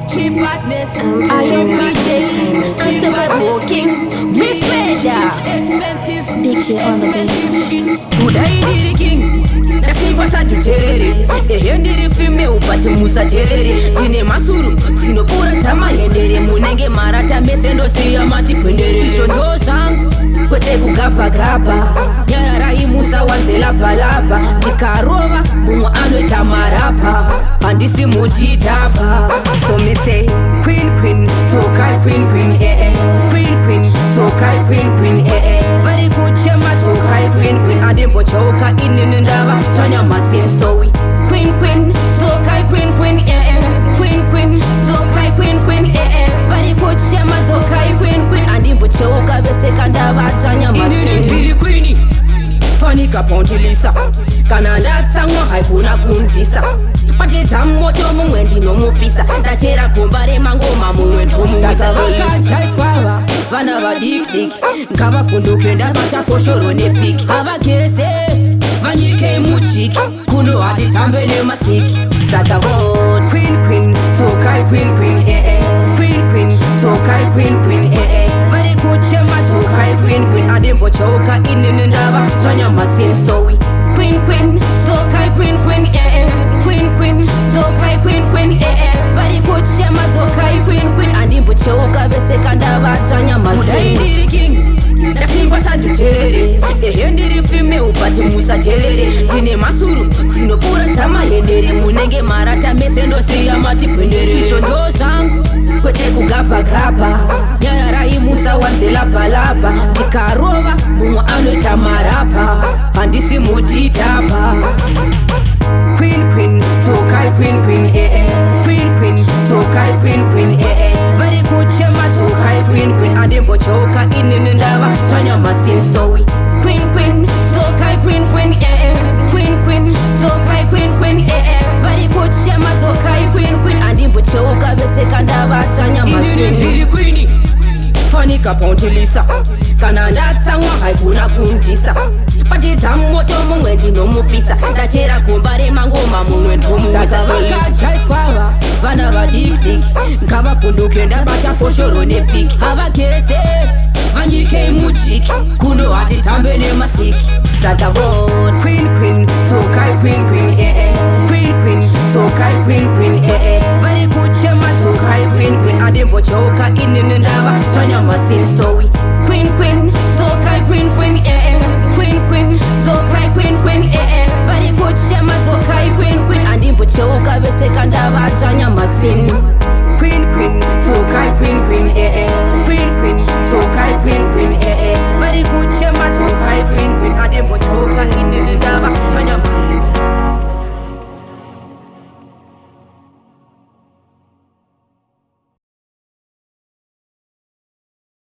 Cheap badness, DJ, Christopher Kings, Miss Weda, expensive, Big J on the beat. Kudaidi king, nasimba tutere, ehendiri fime upate musa tere, tine masuru, tinokura tama hendere, munenge marata mesendo siya mati kwendere, ishondo zangu, kwete kugapa gapa, yararai musa wanze lapa lapa, tikarova, mumwa anwe tamarapa, pandisi mujitapa. So me say, queen, queen, so kai queen, queen, eh eh. Queen, queen, so kai queen, queen, eh eh. Bari kuchema, so kai queen, queen. Adempo choka inindaba, chanya masin so we. Queen, queen, so kai queen, queen, eh eh. Queen, queen, so kai queen, queen, eh eh. Bari kuchema, so kai queen, queen. Adempo choka besekandaba, chanya masin. Inini queenie, fanika pontilisa. Kananda tangwa haikuna kuntisa. Patita moto mumwendi no mupisa. Ndachera kumbare mangoma mumwendo mumwisa. Sasa vaka chai squawa, vana va dik dik. Nkava funduke ndabata foshoro ne pik. Hava kese, vanyike muchiki. Kuno ati tambele masiki. Saka vote. Queen queen, so kai queen queen eh eh. Queen queen, so kai queen queen eh eh. Bari kuchema so kai queen queen. Adempo choka inindaba, chanya masin so we. Queen queen, so kai queen queen eh eh. Queen queen, so kai queen queen eh eh. Bari kuchema so kai queen queen. Adempo choka besekandaba, chanya masin. Kudaidi king, nasimba tutere, ehendiri fime upate musa tere. Tine masuru, tinokura tama hendere, munenge marata mesendo siya mati kwendere, ishondo zangu, kwete kugapa gapa, yararai musa wanze lapa lapa, tikarova, mumwa anwe tamarapa, pandisi mujitapa. Queen queen, so kai queen queen eh eh. Queen queen, so kai queen queen eh eh. Bari kuchema so kai queen queen. Adempo choka inindaba, chanya masin so we. Queen queen, so kai queen queen eh eh. Queen queen, so kai queen queen eh eh. Bari kuchema so kai queen queen. Adempo choka besekandaba, chanya masin. Inini queenie, fanika pontilisa. Kananda tangwa haikuna kuntisa. Patita moto mumwendi no mupisa. Ndachera kumbare mangoma mumwendo mumwisa. Sasa vaka chai squawa, vana va dik dik. Nkava funduke ndabata foshoro ne pik. Hava kese, vanyike muchiki. Kuno ati tambele masiki. Saka vote. Queen queen, so kai queen queen eh eh. Queen queen, so kai queen queen eh eh. Bari kuchema so kai queen queen. Adempo choka inindaba, chanya masin so we. Queen queen, so kai queen queen eh eh. Queen queen, so kai queen queen eh eh. Bari kuchema so kai queen queen. Adempo choka besekandaba, chanya masin.